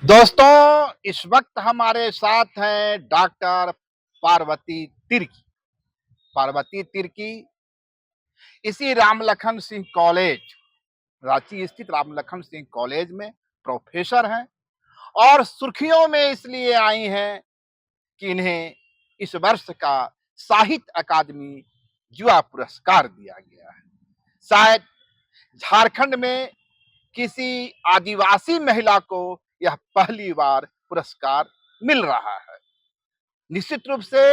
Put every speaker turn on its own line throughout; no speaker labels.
दोस्तों, इस वक्त हमारे साथ हैं डॉक्टर पार्वती तिर्की। पार्वती तिर्की इसी रामलखन सिंह कॉलेज, रांची स्थित रामलखन सिंह कॉलेज में प्रोफेसर हैं और सुर्खियों में इसलिए आई हैं कि इन्हें इस वर्ष का साहित्य अकादमी युवा पुरस्कार दिया गया है। शायद झारखंड में किसी आदिवासी महिला को यह पहली बार पुरस्कार मिल रहा है। निश्चित रूप से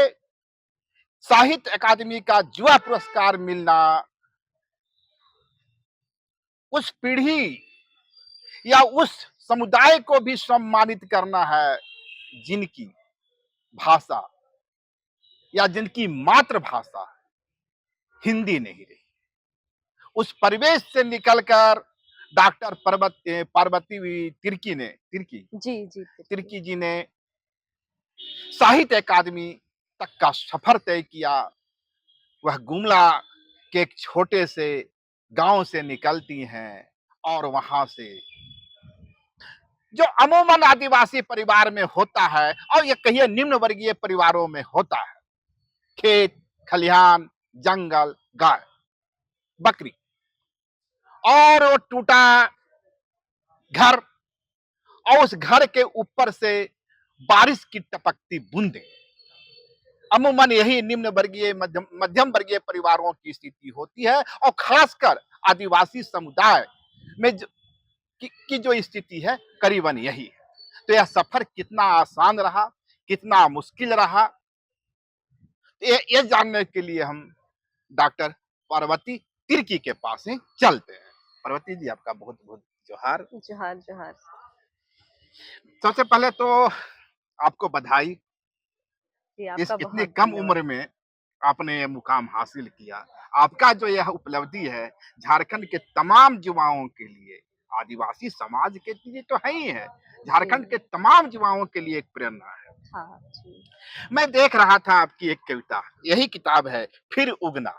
साहित्य अकादमी का युवा पुरस्कार मिलना उस पीढ़ी या उस समुदाय को भी सम्मानित करना है जिनकी भाषा या जिनकी मातृभाषा हिंदी नहीं रही। उस परिवेश से निकलकर डॉक्टर पार्वती
जी, जी,
तिर्की जी ने साहित्य अकादमी तक का सफर तय किया। वह गुमला के एक छोटे से गांव से निकलती हैं और वहां से जो अमूमन आदिवासी परिवार में होता है और ये कहिए निम्न वर्गीय परिवारों में होता है, खेत खलिहान जंगल गाय बकरी और वो टूटा घर और उस घर के ऊपर से बारिश की टपकती बूंदें, अमूमन यही निम्न वर्गीय मध्यम वर्गीय परिवारों की स्थिति होती है और खासकर आदिवासी समुदाय में की जो स्थिति है करीबन यही है। तो यह सफर कितना आसान रहा, कितना मुश्किल रहा, ये जानने के लिए हम डॉक्टर पार्वती तिर्की के पास ही चलते हैं। पार्वती जी, आपका बहुत बहुत जोहार।
जोहार, जोहार।
सबसे पहले तो आपको बधाई,
जी,
इस
आपका
इतनी
बहुत
कम
धन्यवाद।
उम्र में आपने ये मुकाम हासिल किया। आपका जो यह उपलब्धि है झारखंड के तमाम युवाओं के लिए, आदिवासी समाज के लिए तो है ही है,
जी,
झारखंड के तमाम युवाओं के लिए एक प्रेरणा है।
हाँ, जी।
मैं देख रहा था आपकी एक कविता, यही किताब है फिर उगना,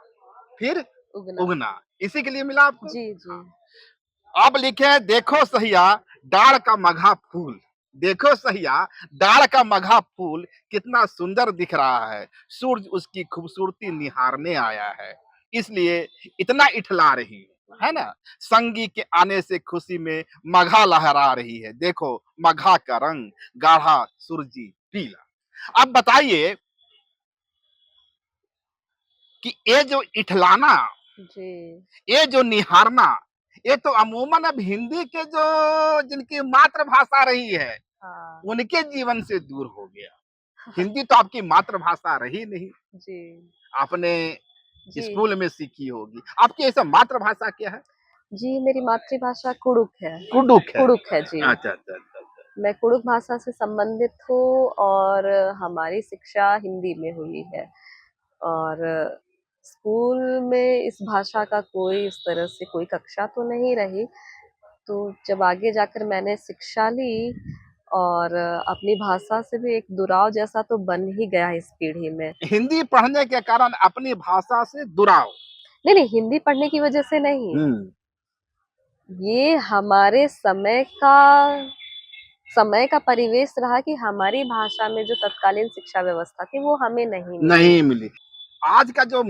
फिर
उगना।
उगना, इसी के लिए मिला आपको।
जी, जी।
हाँ। अब लिखे देखो सहिया डाढ़ का मघा फूल, देखो सहिया डाढ़ का मघा फूल कितना सुंदर दिख रहा है, सूरज उसकी खूबसूरती निहारने आया है, इसलिए इतना इठला रही है ना। संगी के आने से खुशी में मघा लहरा रही है, देखो मघा का रंग गाढ़ा सूरजी पीला। अब बताइए कि ये जो इठलाना,
जी।
ये जो निहारना, ये तो अमूमन अब हिंदी के जो जिनकी मातृभाषा रही है
हाँ,
उनके जीवन से दूर हो गया। हिंदी तो आपकी मातृभाषा रही नहीं,
जी।
आपने
जी।
स्कूल में सीखी होगी। आपकी ऐसा मातृभाषा क्या है?
जी, मेरी मातृभाषा कुड़ुक है।
कुडुक है।
कुड़ुक है, जी।
अच्छा अच्छा अच्छा अच्छा।
मैं कुड़ुक भाषा से संबंधित हूँ और हमारी शिक्षा हिंदी में हुई है और स्कूल में इस भाषा का कोई इस तरह से कोई कक्षा तो नहीं रही। तो जब आगे जाकर मैंने शिक्षा ली और अपनी भाषा से भी एक दुराव जैसा तो बन ही गया इस पीढ़ी में।
हिंदी पढ़ने के कारण अपनी भाषा से दुराव।
नहीं, नहीं, हिंदी पढ़ने की वजह से नहीं। ये हमारे समय का परिवेश रहा कि हमारी भाषा में जो तत्कालीन शिक्षा व्यवस्था थी वो हमें नहीं मिली।
नहीं मिली। आज का जो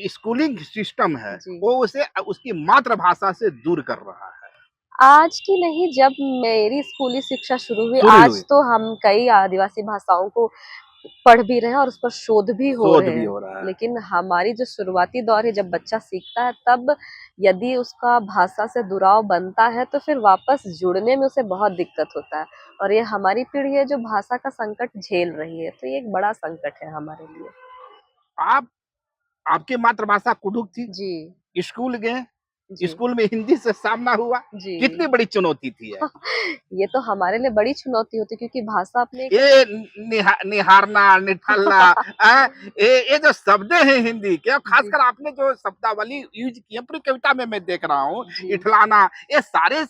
स्कूलिंग सिस्टम है
जी।
वो उसे उसकी मातृभाषा से दूर कर रहा है।
आज की नहीं, जब मेरी स्कूली शिक्षा शुरू हुई,
शुरू हुई,
आज तो हम कई आदिवासी भाषाओं को पढ़ भी रहे हैं और उस पर शोध भी हो
शोध
रहे
भी
हैं।
हो रहा है।
लेकिन हमारी जो शुरुआती दौर है जब बच्चा सीखता है तब यदि उसका भाषा से जुड़ाव बनता है तो फिर वापस जुड़ने में उसे बहुत दिक्कत होता है और ये हमारी पीढ़ी है जो भाषा का संकट झेल रही है, तो ये एक बड़ा संकट है हमारे लिए।
आप आपकी मातृभाषा कुडुक थी,
जी,
स्कूल गए,
जी,
स्कूल में हिंदी से सामना हुआ,
जी।
कितनी बड़ी चुनौती थी है।
ये तो हमारे लिए बड़ी चुनौती होती है क्योंकि भाषा अपने
ये निहारना, निठल्ला, ये जो शब्द हैं हिंदी के, और
जी,
खासकर आपने जो शब्दावली यूज की है पूरी कविता में मैं देख रहा हूँ,
जी।
इठलाना, ये सारे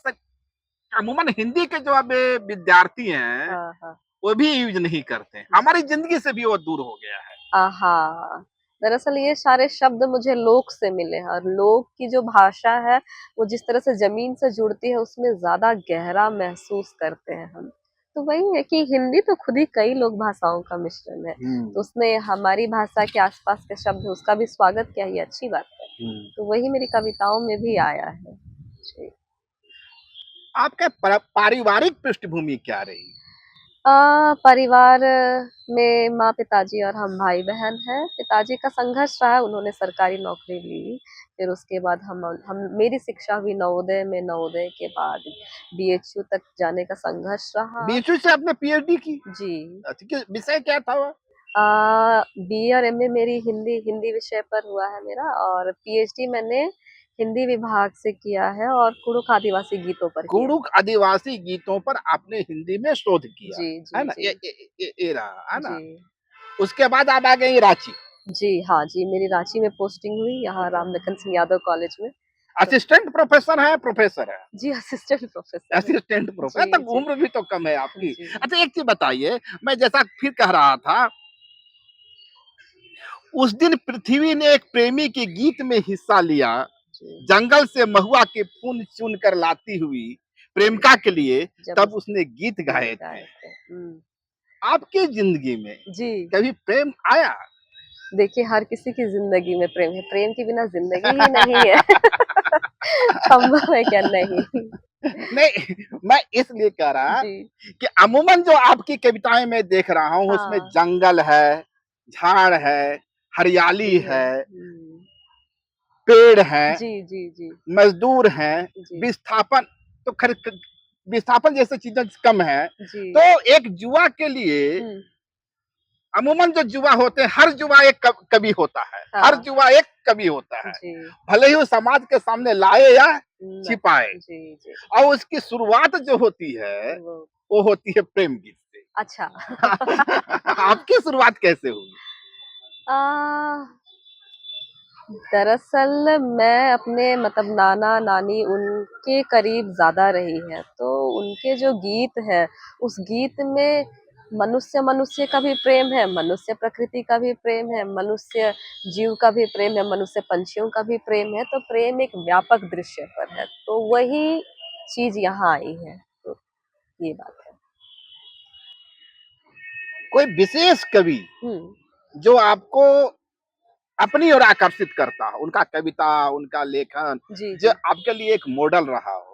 अमूमन हिंदी के जो अब विद्यार्थी हैं
हाँ, हाँ।
वो भी यूज नहीं करते हैं। हमारी जिंदगी से भी वो दूर हो गया है।
हाँ। दरअसल ये सारे शब्द मुझे लोक से मिले हैं और लोक की जो भाषा है वो जिस तरह से जमीन से जुड़ती है उसमें ज्यादा गहरा महसूस करते हैं हम। तो वही है कि हिंदी तो खुद ही कई लोक भाषाओं का मिश्रण है, तो उसमें हमारी भाषा के आसपास के शब्द उसका भी स्वागत किया, ये अच्छी बात है। तो वही मेरी कविताओं में भी आया है जी।
आपका पारिवारिक पृष्ठभूमि क्या रही?
परिवार में माँ पिताजी और हम भाई बहन हैं। पिताजी का संघर्ष रहा, उन्होंने सरकारी नौकरी ली, फिर उसके बाद हम मेरी शिक्षा हुई नवोदय में, नवोदय के बाद बीएचयू तक जाने का संघर्ष रहा।
बीएचयू से आपने पीएचडी की?
जी।
अच्छा, किस विषय क्या था वो?
बीए और एमए मेरी हिंदी हिंदी विषय पर हुआ है मेरा, और पीएचडी मैंने हिंदी विभाग से किया है और कुड़ुख आदिवासी गीतों पर किया है।
कुड़ुख आदिवासी गीतों पर आपने हिंदी में शोध किया,
जी,
है
जी,
ना?
जी।
ये रहा, है ना?
जी।
उसके बाद आप आ गई रांची।
जी, हाँ जी, मेरी रांची में पोस्टिंग हुई, यहाँ राम लखन सिंह यादव कॉलेज में। तो
असिस्टेंट प्रोफेसर है, प्रोफेसर है?
जी, असिस्टेंट प्रोफेसर है।
असिस्टेंट प्रोफेसर,
जी,
तब
जी।
उम्र भी तो कम है आपकी।
जी।
अच्छा, एक चीज बताइए, मैं जैसा फिर कह रहा था, उस दिन पृथ्वी ने एक प्रेमी के गीत में हिस्सा लिया,
जी।
जंगल से महुआ के फूल चुन कर लाती हुई प्रेमिका के लिए,
जब
तब
उस
उसने गीत गाए थे।
गाए थे। हुँ।
आपकी जिंदगी में
जी।
कभी प्रेम आया?
देखिए, हर किसी की ज़िंदगी में प्रेम है, प्रेम के बिना ज़िंदगी ही नहीं है। संभव है क्या? नहीं।
नहीं, मैं इसलिए कह रहा
जी।
कि अमूमन जो आपकी कविताएं मैं देख रहा हूँ, उसमें
हाँ,
जंगल है, झाड़ है, हरियाली
जी है।
है,
हुँ।
पेड़ हैं,
जी, जी, जी।
मजदूर हैं,
जी,
विस्थापन तो खैर विस्थापन जैसी चीजें कम है।
जी।
तो एक युवा के लिए
हुँ।
अमूमन जो युवा होते हैं, हर युवा एक कवि होता है, हर
हाँ,
युवा एक कवि होता है,
जी।
भले ही वो समाज के सामने लाए या
न
छिपाए।
जी, जी।
और उसकी शुरुआत जो होती है,
वो
वो होती है प्रेम गीत से।
अच्छा।
आपकी शुरुआत कैसे हुई?
अ, दरअसल मैं अपने मतलब नाना-नानी उनके करीब ज़्यादा रही हैं, तो उनके जो गीत हैं, उस गीत में मनुष्य-मनुष्य का भी प्रेम है, मनुष्य प्रकृति का भी प्रेम है, मनुष्य जीव का भी प्रेम है, मनुष्य पंछियों का भी प्रेम है, तो प्रेम एक व्यापक दृश्य पर है, तो वही चीज़ यहाँ आई है, तो ये बात है।
कोई विशेष कवि
हुँ।
जो आपको अपनी ओर आकर्षित करता हो, उनका कविता, उनका लेखन,
जी,
जो
जी।
आपके लिए एक मॉडल रहा हो?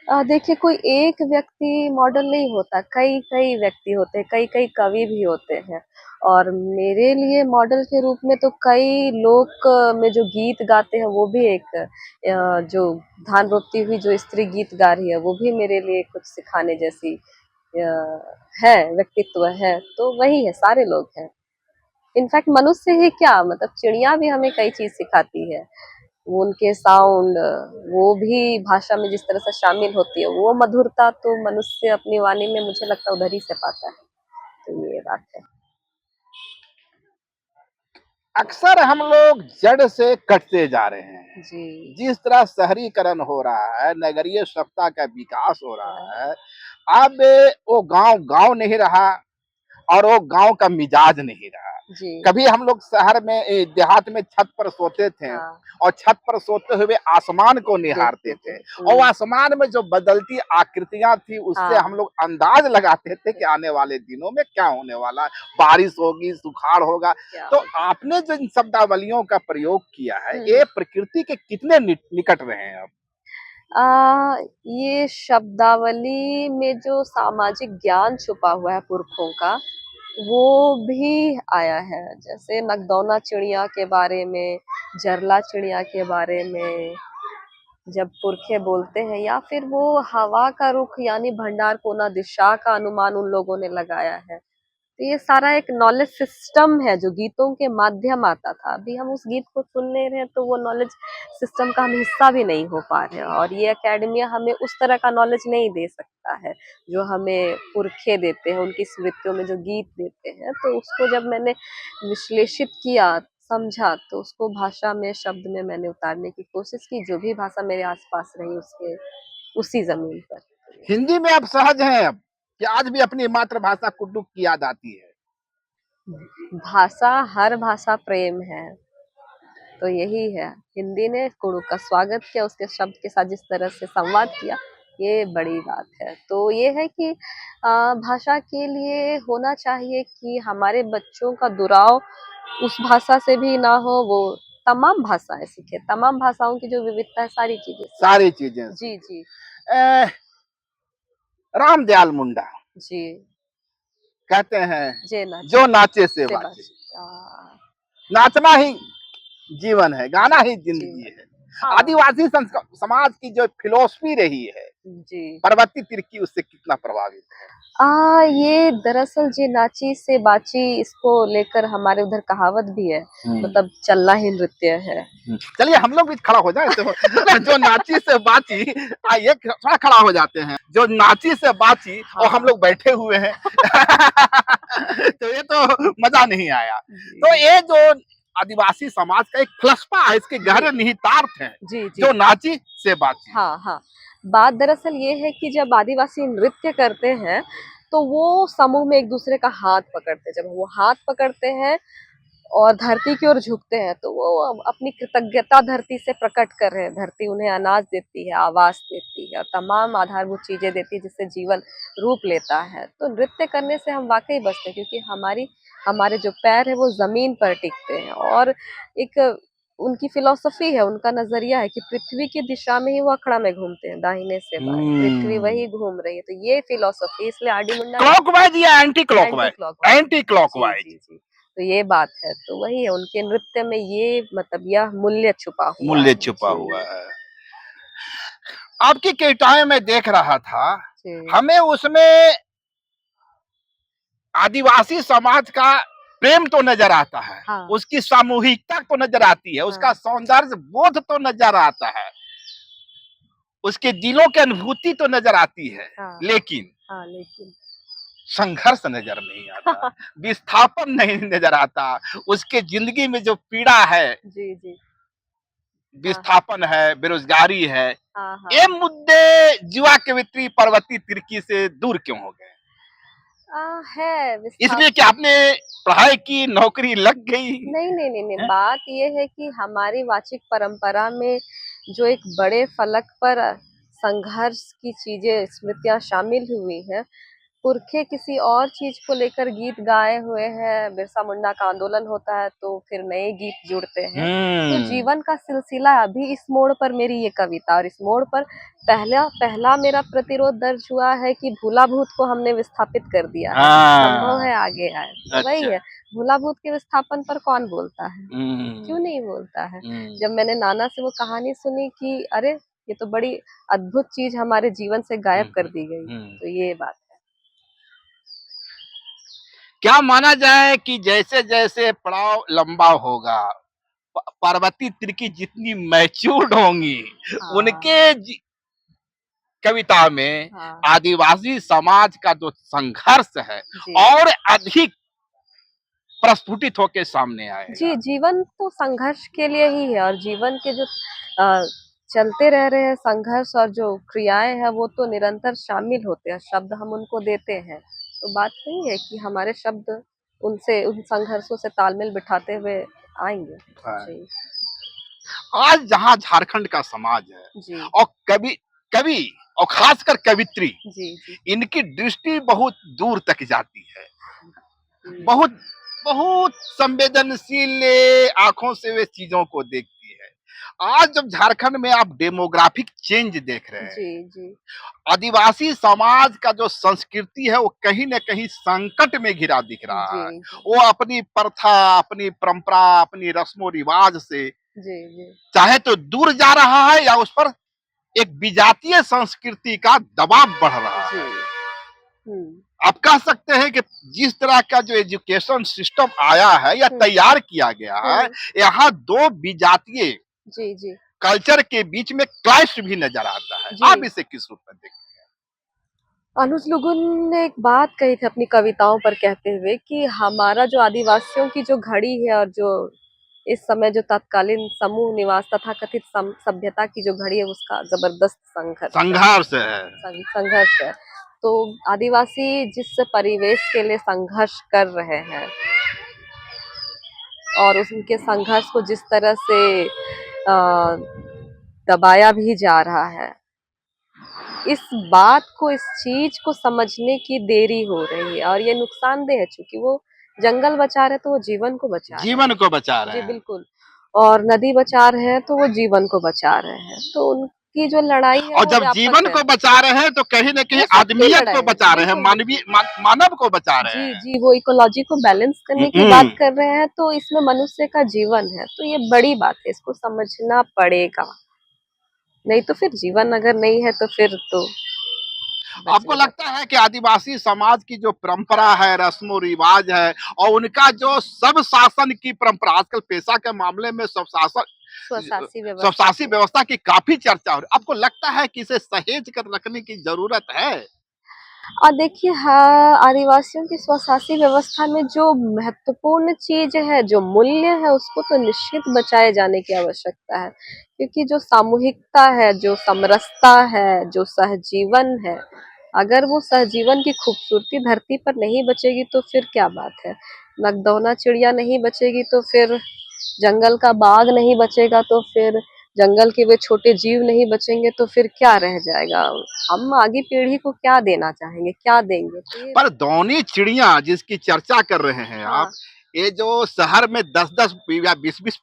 देखिए कोई एक व्यक्ति मॉडल नहीं होता, कई-कई व्यक्ति होते हैं, कई-कई कवि भी होते हैं और मेरे लिए मॉडल के रूप में तो कई लोक में जो गीत गाते हैं वो भी एक जो धान रोपती हुई जो स्त्री गीत गा रही है वो भी मेरे लिए कुछ सिखाने जैसी है, व्यक्तित्व है, तो वही है, सारे लोग हैं। इनफैक्ट मनुष्य ही क्या मतलब चिड़िया भी हमें कई चीज़ सिखाती है। वो उनके साउंड वो भी भाषा में जिस तरह से शामिल होती है, वो मधुरता तो मनुष्य अपनी वाणी में मुझे लगता है उधर ही से पाता है। तो ये बात है।
अक्सर हम लोग जड़ से कटते जा रहे हैं।
जी।
जिस तरह शहरीकरण हो रहा है, नगरीय सभ्यता का विकास हो रहा है, अब वो गाँव गाँव नहीं रहा और वो गाँव का मिजाज नहीं रहा।
जी।
कभी हम लोग शहर में देहात में छत पर सोते थे
हाँ,
और छत पर सोते हुए आसमान को निहारते
देखते
थे,
थे।
और
हुँ।
आसमान में जो बदलती आकृतियां थी उससे हम
हाँ।
लोग अंदाज लगाते थे कि आने वाले दिनों में क्या होने वाला है, बारिश होगी, सुखाड़ होगा।
क्या
तो
होगा?
आपने जो इन शब्दावलियों का प्रयोग किया है,
हुँ,
ये
हुँ।
प्रकृति के कितने निकट रहे हैं अब?
ये शब्दावली में जो सामाजिक ज्ञान छुपा हुआ है पुरखों का, वो भी आया है। जैसे नगदौना चिड़िया के बारे में, जरला चिड़िया के बारे में जब पुरखे बोलते हैं या फिर वो हवा का रुख यानी भंडारकोना दिशा का अनुमान उन लोगों ने लगाया है। तो ये सारा एक नॉलेज सिस्टम है जो गीतों के माध्यम आता था। अभी हम उस गीत को सुन ले रहे हैं तो वो नॉलेज सिस्टम का हम हिस्सा भी नहीं हो पा रहे हैं और ये एकेडमिया हमें उस तरह का नॉलेज नहीं दे सकता है, जो हमें पुरखे देते हैं, उनकी स्मृतियों में जो गीत देते हैं। तो उसको जब मैंने विश्लेषित किया, समझा तो उसको भाषा में, शब्द में मैंने उतारने की कोशिश की, जो भी भाषा मेरे आस-पास रही उसके उसी ज़मीन पर।
हिंदी में आप सहज हैं अब कि आज भी अपनी मातृभाषा कुड्डुक की याद आती है?
भाषा, हर भाषा प्रेम है, तो यही है। हिंदी ने कुड़ु का स्वागत किया, उसके शब्द के साथ जिस तरह से संवाद किया, ये बड़ी बात है। तो ये है कि भाषा के लिए होना चाहिए कि हमारे बच्चों का दुराव उस भाषा से भी ना हो, वो तमाम भाषाएँ सीखें, तमाम भाषाओं की जो विविधता है, सारी चीज़ें सीखें।
सारी चीजें
जी,
सीखें।
जी,
अ, रामदयाल मुंडा
जी।
कहते हैं,
जे नाचे
जो नाचे से
से
बाचे।
बाजी।
नाचना ही जीवन है, गाना
जी,
ही जिंदगी
जीवन।
है।
हाँ,
आदिवासी समाज की जो फिलोसफी रही है,
जी।
परवर्ती तिर्की उससे कितना प्रभावित है?
ये दरअसल जे नाची से बाची इसको लेकर हमारे उधर कहावत भी है, मतलब चलना ही नृत्य है।
चलिए हम लोग भी खड़ा हो जाए तो जो नाची से बाची, आइए थोड़ा खड़ा हो जाते हैं। जो नाची से बाची और हम
हाँ।
लोग बैठे हुए हैं तो ये तो मजा नहीं आया। तो
जी,
ये जो आदिवासी समाज का एक फलसफा है, इसके
जी,
गहरे निहितार्थ हैं,
जी, जी।
जो नाची से बाची।
हाँ, हाँ। बात दरअसल ये है कि जब आदिवासी नृत्य करते हैं, तो वो समूह में एक-दूसरे का हाथ पकड़ते हैं। जब वो हाथ पकड़ते हैं और धरती की ओर झुकते हैं, तो वो अपनी कृतज्ञता धरती से प्रकट कर रहे हैं। धरती उन्हें अनाज देती है, आवास देती है और तमाम आधारभूत चीज़ें देती है, जिससे जीवन रूप लेता है। तो नृत्य करने से हम वाक़ई बचते हैं, क्योंकि हमारे जो पैर हैं, वो ज़मीन पर टिकते हैं और एक उनकी फ़िलॉसफ़ी है, उनका नज़रिया है कि पृथ्वी की दिशा में ही वो अखड़ा में घूमते हैं, दाहिने से बाएँ, पृथ्वी
हम्म।
वही घूम रही है। तो ये फ़िलॉसफ़ी, इसलिए आरडी मुंडा ने
क्लॉकवाइज या anti
anti
clockwise?
Clockwise.
Anti
जी,
क्लॉकवाइज।
जी, जी। तो ये बात है, तो वही है, उनके नृत्य में ये मतलब यह मूल्य छुपा हुआ
मूल्य
है।
छुपा हुआ
जी,
है। आपकी कविताएं मैं देख रहा था,
जी।
हमें उसमें आदिवासी समाज का प्रेम तो नजर आता है,
हाँ,
उसकी सामूहिकता तो नजर आती है, उसका
हाँ,
सौंदर्य बोध तो नजर आता है, उसके दिलों की अनुभूति तो नजर आती है,
हाँ,
लेकिन
हाँ, लेकिन
संघर्ष नजर नहीं आता, विस्थापन नहीं नजर आता, उसके जिंदगी में जो पीड़ा है,
जी, जी। हाँ,
विस्थापन है, बेरोजगारी है,
हाँ,
ये
हाँ।
मुद्दे युवा कवित्री पर्वती तिर्की से दूर क्यों हो गए?
है
इसलिए
विस्थाप
कि आपने पढ़ाई की, नौकरी लग गई
नहीं, नहीं, नहीं, नहीं,
है?
बात ये है कि हमारी वाचिक परंपरा में जो एक बड़े फलक पर संघर्ष की चीज़ें, स्मृतियाँ शामिल हुई हैं, पुरखे किसी और चीज़ को लेकर गीत गाए हुए हैं, बिरसा मुंडा का आंदोलन होता है तो फिर नए गीत जुड़ते हैं। तो
हम्म।
जीवन का सिलसिला अभी इस मोड़ पर मेरी ये कविता, और इस मोड़ पर पहला पहला मेरा प्रतिरोध दर्ज हुआ है कि भूला भूत को हमने विस्थापित कर दिया है, संभव
हाँ।
है आगे आए। तो वही
अच्छा।
है, भूला भूत के विस्थापन पर कौन बोलता है? क्यों
हम्म।
नहीं बोलता है?
हम्म।
जब मैंने नाना से वो कहानी सुनी कि अरे! ये तो बड़ी अद्भुत चीज़ हमारे जीवन से गायब
हम्म।
कर दी गई।
हम्म।
तो ये बात है।
क्या माना जाए कि जैसे जैसे पड़ाव लंबा होगा, पार्वती तिर्की जितनी मैच्योर्ड होंगी,
हाँ,
उनके कविता में
हाँ।
आदिवासी समाज का जो संघर्ष है
जी।
और अधिक प्रस्फुटित होकर सामने
जी,
आएगा।
जीवन तो संघर्ष के लिए ही है, और जीवन के जो चलते रह रहे हैं संघर्ष और जो क्रियाएँ हैं, वो तो निरंतर शामिल होते हैं, शब्द हम उनको देते हैं। तो बात वही है कि हमारे शब्द उन संघर्षों से तालमेल बिठाते हुए आएँगे। जी,
आज जहां झारखंड का समाज है
जी,
और कवि कवि और खासकर कवित्री,
जी, जी,
इनकी दृष्टि बहुत दूर तक जाती है,
जी,
बहुत बहुत संवेदनशील आंखों से वे चीजों को देखती है। आज जब झारखंड में आप डेमोग्राफिक चेंज देख रहे हैं,
जी, जी,
आदिवासी समाज का जो संस्कृति है वो कहीं न कहीं संकट में घिरा दिख रहा
जी,
है।
जी,
वो अपनी प्रथा, अपनी परंपरा, अपनी रस्मों रिवाज से
जी, जी,
चाहे तो दूर जा रहा है या उस पर एक विजातीय संस्कृति का दबाव बढ़ रहा
जी।
है।
हुँ,
आप कह सकते हैं कि जिस तरह का जो एजुकेशन सिस्टम आया है या
हुँ,
तैयार किया गया है,
हुँ।
यहाँ दो विजातीय
जी, जी,
कल्चर के बीच में क्लैश भी नजर आता है।
जी।
आप इसे किस रूप में देखते
अनुज लुगुन ने एक बात कही थी अपनी कविताओं पर कहते हुए कि हमारा जो आदिवासियों की जो घड़ी है, और जो इस समय जो तत्कालीन समूह निवास तथाकथित सभ्यता की जो घड़ी है, उसका जबरदस्त
हैं?
संघर्ष है,
संघर्ष है।
संघर्ष है। तो आदिवासी जिस परिवेश के लिए संघर्ष कर रहे हैं, और उनके संघर्ष को जिस तरह से दबाया भी जा रहा है, इस बात को, इस चीज को समझने की देरी हो रही है और ये नुकसानदेह है, चूंकि वो जंगल बचा रहे तो वो जीवन को बचा रहे
जीवन
हैं।
को बचा रहे
जी
हैं।
बिल्कुल। और नदी बचा रहे हैं तो वो जीवन को बचा रहे हैं, तो उनकी जो लड़ाई है
और
वो
जब
व्यापक
जीवन
है।
को बचा रहे हैं तो कहीं न कहीं
वो सबकी
आदमियत को
लड़ाई है,
बचा रहे हैं,
बिल्कुल बिल्कुल।
मानव को बचा रहे
जी
हैं।
जी, वो इकोलॉजी को बैलेंस करने की बात कर रहे हैं, तो इसमें मनुष्य का जीवन है, तो ये बड़ी बात है, इसको समझना पड़ेगा। नहीं तो फिर जीवन अगर नहीं है तो फिर तो
आपको
बचेगा
लगता है कि आदिवासी समाज की जो परंपरा है, रस्म रिवाज है और उनका जो सब शासन की परंपरा, आजकल पेशा के मामले में
स्वशासी व्यवस्था
स्वशासी
की।
व्यवस्था की काफी चर्चा हो रही है। आपको लगता है कि इसे सहेज कर रखने की जरूरत है?
और देखिए, हाँ, आदिवासियों की स्वशासी व्यवस्था में जो महत्वपूर्ण चीज है, जो मूल्य है, उसको तो निश्चित बचाए जाने की आवश्यकता है, क्योंकि जो सामूहिकता है, जो समरसता है, जो सहजीवन है, अगर वो सहजीवन की खूबसूरती धरती पर नहीं बचेगी तो फिर क्या बात है। नगदौना चिड़िया नहीं बचेगी तो फिर जंगल का बाघ नहीं बचेगा, तो फिर जंगल के वे छोटे जीव नहीं बचेंगे तो फिर क्या रह जाएगा। हम आगे पीढ़ी को क्या देना चाहेंगे, क्या देंगे, तो ये।
पर दौनी चिड़िया जिसकी चर्चा कर रहे हैं आप,
हाँ।
ये जो शहर में 10-10 या 20-20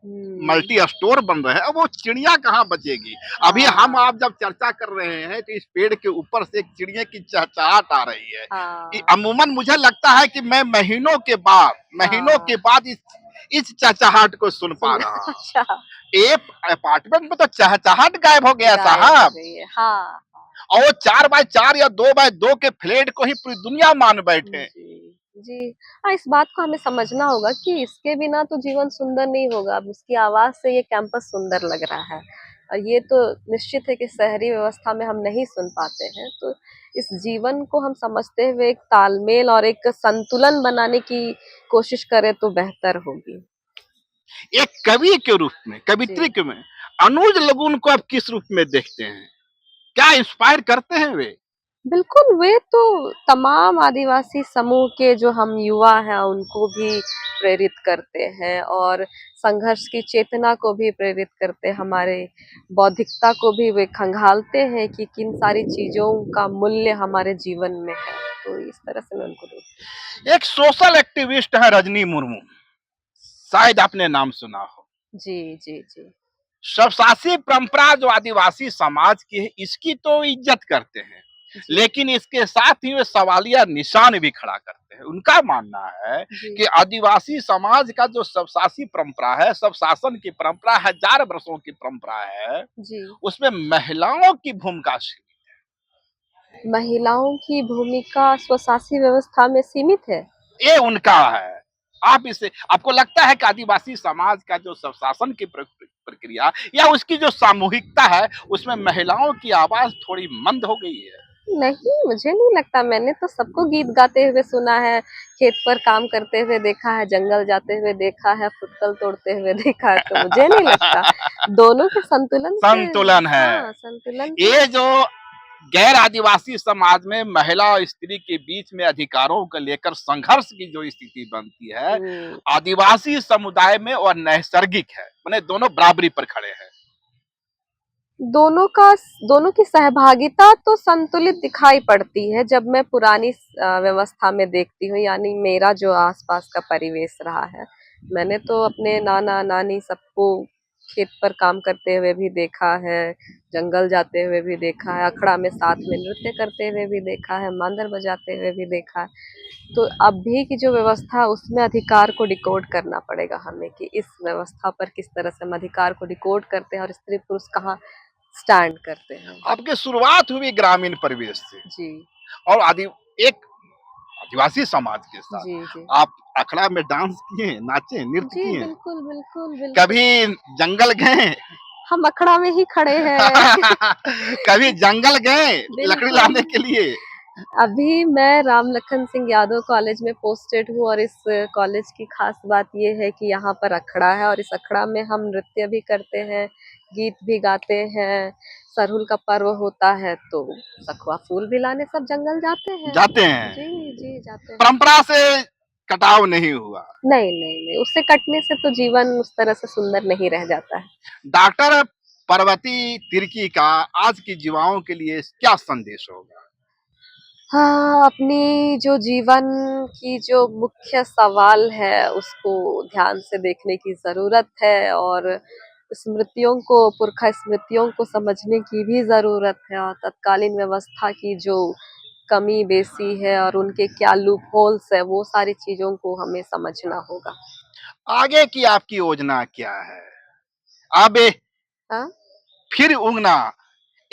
हम्म।
मल्टी स्टोर बन रहे हैं, अब वो चिड़िया कहाँ बचेगी? अभी हम
हाँ
आप जब चर्चा कर रहे हैं तो इस पेड़ के ऊपर से एक चिड़िया की चहचहाट आ रही है।
हाँ
अमूमन मुझे लगता है कि मैं महीनों के
हाँ।
बाद इस चहचहाट को सुन पा
सुन
रहा हूँ।
अच्छा।
एक अपार्टमेंट में तो चहचहाट गायब हो गया
गायब हो
साहब।
गई है, हाँ।
और वो 4x4 या 2x2 के फ्लैट को ही पूरी दुनिया मान बैठे।
जी, जी। हाँ, इस बात को हमें समझना होगा कि इसके बिना तो जीवन सुंदर नहीं होगा। अब उसकी आवाज़ से ये कैंपस सुंदर लग रहा है। और ये तो निश्चित है कि शहरी व्यवस्था में हम नहीं सुन पाते हैं। तो इस जीवन को हम समझते हुए एक तालमेल और एक संतुलन बनाने की कोशिश करें तो बेहतर होगी।
एक कवि के रूप में,
जी।
कवित्री के में अनुज लगुन को आप किस रूप में देखते हैं? क्या इंस्पायर करते हैं वे?
बिल्कुल, वे तो तमाम आदिवासी समूह के जो हम युवा हैं, उनको भी प्रेरित करते हैं और संघर्ष की चेतना को भी प्रेरित करते हैं, हमारे बौद्धिकता को भी वे खंगालते हैं कि किन सारी चीज़ों का मूल्य हमारे जीवन में है। तो इस तरह से मैं उनको देखती हूँ।
एक सोशल एक्टिविस्ट है रजनी मुर्मू, शायद आपने नाम सुना हो।
जी, जी, जी।
सबशासी परंपरा जो आदिवासी समाज की है, इसकी तो इज्जत करते हैं,
जी,
लेकिन इसके साथ ही वे सवालिया निशान भी खड़ा करते हैं। उनका मानना है
जी,
कि आदिवासी समाज का जो सबशासी परंपरा है, सब शासन की परंपरा, हजार वर्षों की परंपरा है,
जी।
उसमें महिलाओं की भूमिका
महिलाओं की भूमिका स्वशासी व्यवस्था में सीमित है?
ये उनका है। आप इसे, आपको लगता है कि आदिवासी समाज का जो स्वशासन की प्रक्रिया या उसकी जो सामूहिकता है, उसमें महिलाओं की आवाज थोड़ी मंद हो गई है?
नहीं, मुझे नहीं लगता। मैंने तो सबको गीत गाते हुए सुना है, खेत पर काम करते हुए देखा है, जंगल जाते हुए देखा है, फुटकल तोड़ते हुए देखा है, तो मुझे नहीं लगता। दोनों के संतुलन से।
संतुलन है।
हाँ, संतुलन से।
ये जो गैर आदिवासी समाज में महिला और स्त्री के बीच में अधिकारों को लेकर संघर्ष की जो स्थिति बनती है,
हुँ।
आदिवासी समुदाय में वह नैसर्गिक है, माने दोनों बराबरी पर खड़े हैं।
दोनों की सहभागिता तो संतुलित दिखाई पड़ती है जब मैं पुरानी व्यवस्था में देखती हूँ, यानी मेरा जो आसपास का परिवेश रहा है। मैंने तो अपने नाना-नानी सबको खेत पर काम करते हुए भी देखा है, जंगल जाते हुए भी देखा है, अखड़ा में साथ में नृत्य करते हुए भी देखा है, मांदर बजाते हुए भी देखा है। तो अभी की जो व्यवस्था है उसमें अधिकार को डिकोड करना पड़ेगा हमें कि इस व्यवस्था पर किस तरह से हम अधिकार को डिकोड करते हैं और स्त्री पुरुष कहाँ स्टैंड करते हैं।
आपकी शुरुआत हुई ग्रामीण परिवेश से
जी,
और एक आदिवासी समाज के साथ
जी, जी।
आप अखड़ा में डांस किए, नाचे, नृत्य
जी,
किए,
बिल्कुल, बिल्कुल, बिल्कुल।
कभी जंगल गए?
हम अखड़ा में ही खड़े हैं।
कभी जंगल गए लकड़ी
बिल्कुल।
लाने के लिए?
अभी मैं राम लखन सिंह यादव कॉलेज में पोस्टेड हूँ और इस कॉलेज की खास बात ये है कि यहाँ पर अखड़ा है और इस अखड़ा में हम नृत्य भी करते हैं, गीत भी गाते हैं। सरहुल का पर्व होता है तो सखुआ फूल भी लाने सब जंगल जाते हैं।
जाते हैं।
जी, जी, जाते हैं।
परंपरा से कटाव नहीं हुआ।
नहीं, नहीं, नहीं, उससे कटने से तो जीवन उस तरह से सुंदर नहीं रह जाता है।
डॉक्टर पार्वती तिर्की का आज की युवाओं के लिए क्या संदेश होगा?
हाँ, अपनी जो जीवन की जो मुख्य सवाल है, उसको ध्यान से देखने की ज़रूरत है और स्मृतियों को पुरखा स्मृतियों को समझने की भी ज़रूरत है और तत्कालीन व्यवस्था की जो कमी-बेसी है और उनके क्या लूप होल्स है, वो सारी चीज़ों को हमें समझना होगा।
आगे की आपकी योजना क्या है? अब
हाँ?
फिर उगना,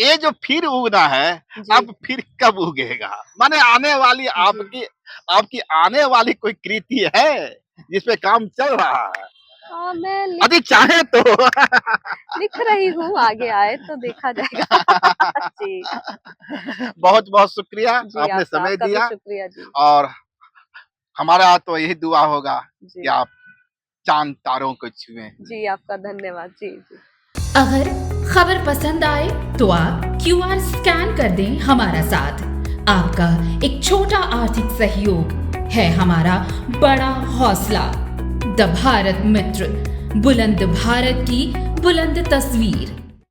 ये जो फिर उगना है,
जी,
अब फिर कब उगेगा? माने आने वाली
जी।
आपकी आपकी आने वाली कोई कृति है, जिस पे काम चल रहा है?
मैं
यदि चाहें तो
लिख रही हूँ, आगे आए तो देखा जाएगा। जी,
बहुत-बहुत शुक्रिया,
जी,
आपने समय
आपका भी
दिया
शुक्रिया जी।
और हमारा तो यही दुआ होगा कि
जी,
आप चाँद तारों को छुएँ।
जी, आपका धन्यवाद। जी, जी।
अगर खबर पसंद आए तो आप क्यूआर स्कैन कर दें हमारा साथ। आपका एक छोटा आर्थिक सहयोग है हमारा बड़ा हौसला। द भारत मित्र, बुलंद भारत की बुलंद तस्वीर।